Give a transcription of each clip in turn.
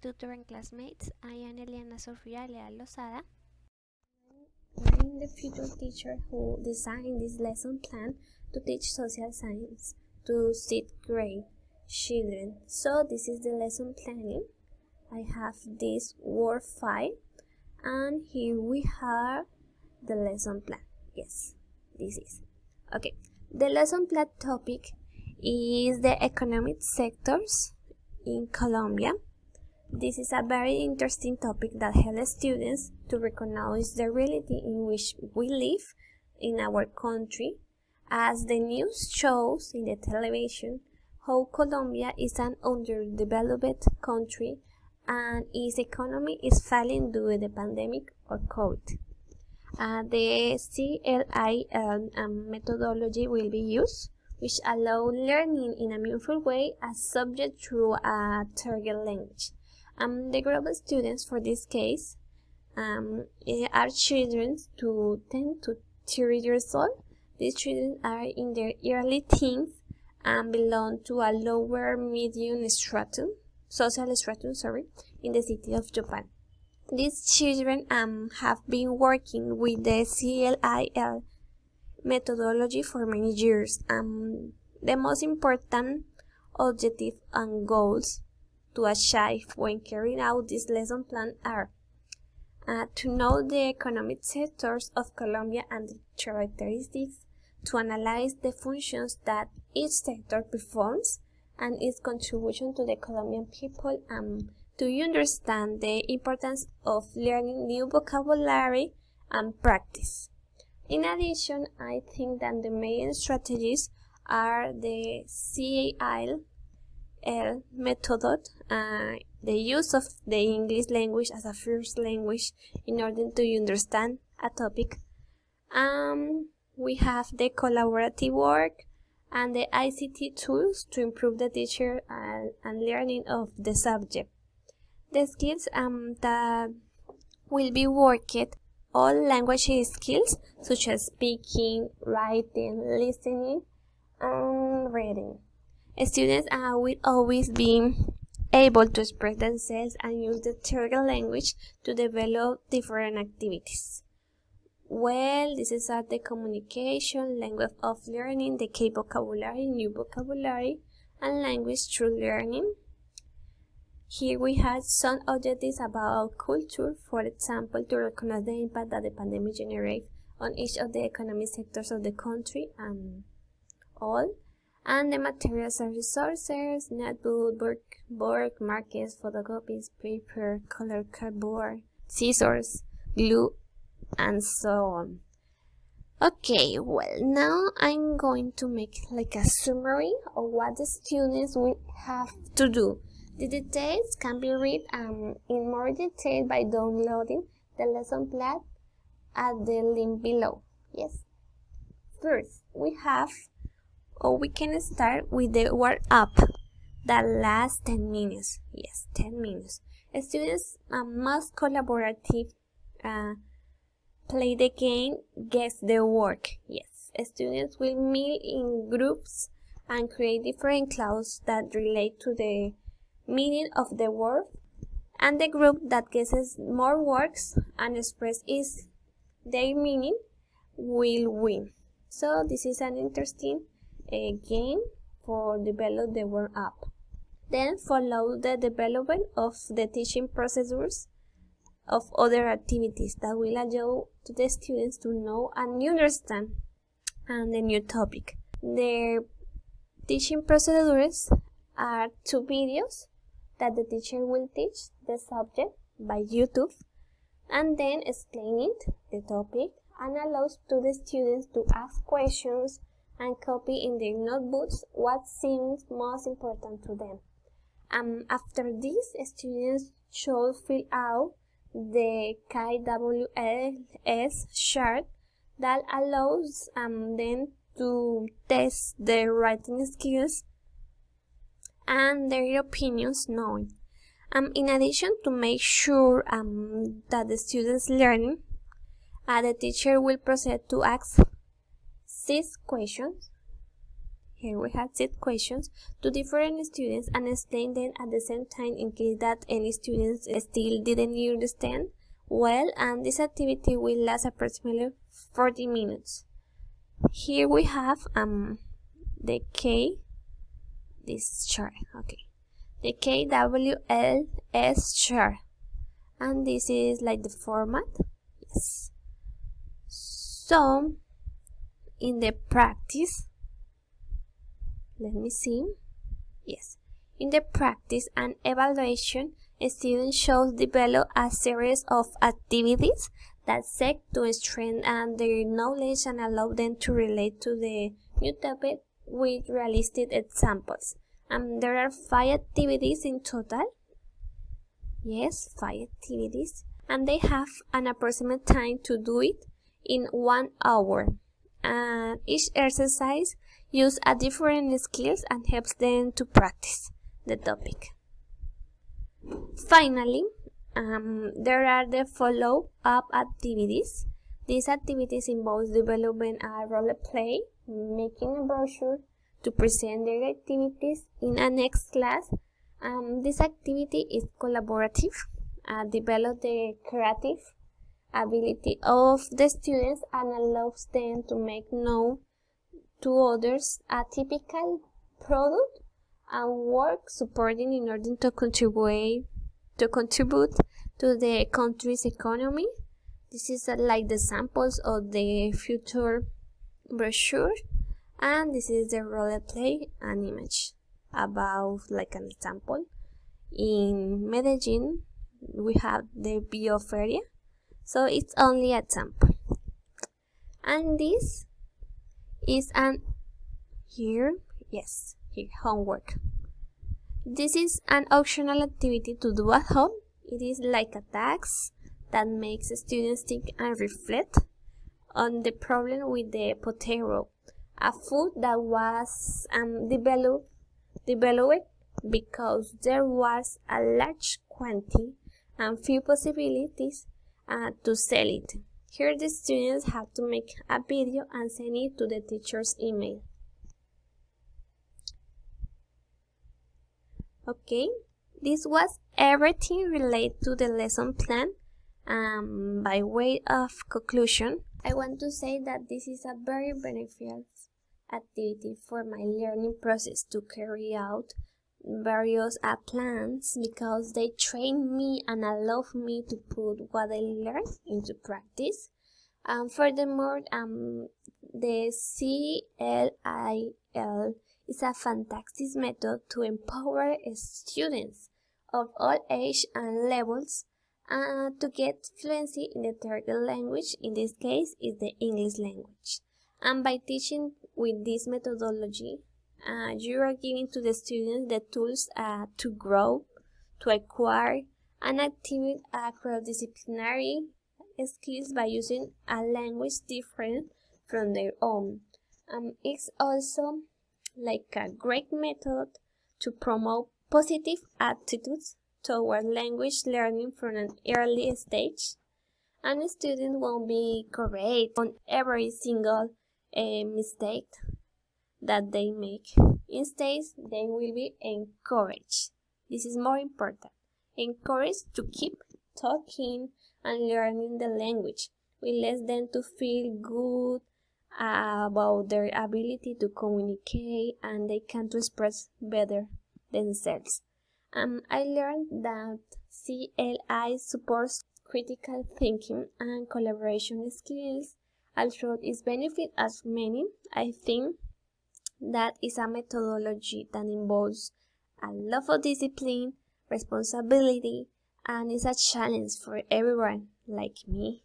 tutor and classmates. I am Eliana Sofia Leal Lozada. I'm the future teacher who designed this lesson plan to teach social science to 6th grade children. So this is the lesson planning. I have this Word file and here we have the lesson plan. Yes, this is. Okay, the lesson plan topic is the economic sectors in Colombia. This is a very interesting topic that helps students to recognize the reality in which we live in our country, as the news shows in the television how Colombia is an underdeveloped country and its economy is failing due to the pandemic or COVID. The CLIL methodology will be used, which allow learning in a meaningful way as subject through a target language. The group of students for this case are children to 10 to 30 years old. These children are in their early teens and belong to a lower medium social stratum, in the city of Japan. These children have been working with the CLIL methodology for many years. The most important objective and goals to achieve when carrying out this lesson plan are to know the economic sectors of Colombia and the characteristics, to analyze the functions that each sector performs and its contribution to the Colombian people, to understand the importance of learning new vocabulary and practice. In addition, I think that the main strategies are the CAIL method, the use of the English language as a first language in order to understand a topic. We have the collaborative work and the ICT tools to improve the teacher and learning of the subject. The skills that will be worked, all language skills such as speaking, writing, listening, and reading. Students will always be able to express themselves and use the target language to develop different activities. Well, this is the communication, language of learning, the key vocabulary, new vocabulary, and language through learning. Here we have some objectives about culture, for example, to recognize the impact that the pandemic generates on each of the economic sectors of the country and all. And the materials and resources, notebook, board, markers, photocopies, paper, color cardboard, scissors, glue, and so on. Okay, well, now I'm going to make like a summary of what the students will have to do. The details can be read in more detail by downloading the lesson plan at the link below. Yes. First, we can start with the warm up that lasts 10 minutes. Yes, 10 minutes. Students must collaborative play the game, guess the work. Yes, students will meet in groups and create different clouds that relate to the meaning of the word, and the group that guesses more words and expresses their meaning will win. So this is an interesting game for develop the warm up. Then follow the development of the teaching procedures of other activities that will allow to the students to know and understand the new topic. Their teaching procedures are 2 videos that the teacher will teach the subject by YouTube and then explain the topic and allows to the students to ask questions and copy in their notebooks what seems most important to them. After this, students should fill out the KWS chart that allows them to test their writing skills and their opinions known. In addition, to make sure that the students learn, the teacher will proceed to ask 6 questions. Here we have set questions to different students and explain them at the same time in case that any students still didn't understand well, and this activity will last approximately 40 minutes. Here we have the this chart, okay, the KWLS chart, and this is like the format. Yes. So in the practice, let me see. Yes. In the practice and evaluation, students should develop a series of activities that seek to strengthen their knowledge and allow them to relate to the new topic with realistic examples. There are 5 activities in total. Yes, 5 activities. And they have an approximate time to do it in 1 hour. And each exercise uses a different skills and helps them to practice the topic. Finally, there are the follow-up activities. These activities involve developing a role play, making a brochure to present their activities in a next class. This activity is collaborative, develop the creative ability of the students and allows them to make known to others a typical product and work supporting in order to contribute to the country's economy. This is like the samples of the future brochure, and this is the role play and image about like an example. In Medellin we have the bioferia, so it's only a sample. And this is here homework. This is an optional activity to do at home. It is like a task that makes students think and reflect on the problem with the potato, a food that was developed because there was a large quantity and few possibilities to sell it. Here the students have to make a video and send it to the teacher's email. Okay, this was everything related to the lesson plan. By way of conclusion, I want to say that this is a very beneficial activity for my learning process to carry out various plans because they train me and allow me to put what I learned into practice. Furthermore, the CLIL is a fantastic method to empower students of all ages and levels to get fluency in the target language. In this case, is the English language. And by teaching with this methodology, you are giving to the students the tools to grow, to acquire, and activate cross-disciplinary skills by using a language different from their own. It's also like a great method to promote positive attitudes toward language learning from an early stage, and students won't be correct on every single mistake that they make. Instead, they will be encouraged. This is more important. Encouraged to keep talking and learning the language. We let them to feel good about their ability to communicate and they can to express better themselves. I learned that CLI supports critical thinking and collaboration skills. Although its benefit as many, I think that is a methodology that involves a lot of discipline, responsibility, and is a challenge for everyone like me.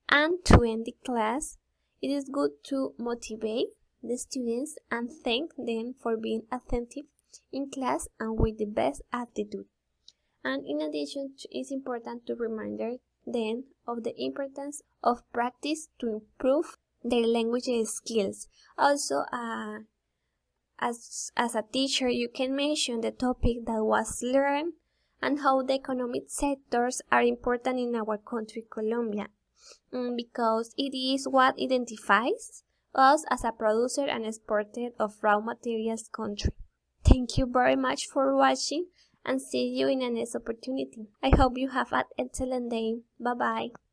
And to end the class, it is good to motivate the students and thank them for being attentive in class and with the best attitude. And in addition, it's important to remind them of the importance of practice to improve their language skills. Also, as a teacher, you can mention the topic that was learned and how the economic sectors are important in our country, Colombia, because it is what identifies us as a producer and exporter of raw materials country. Thank you very much for watching and see you in the next opportunity. I hope you have an excellent day. Bye bye.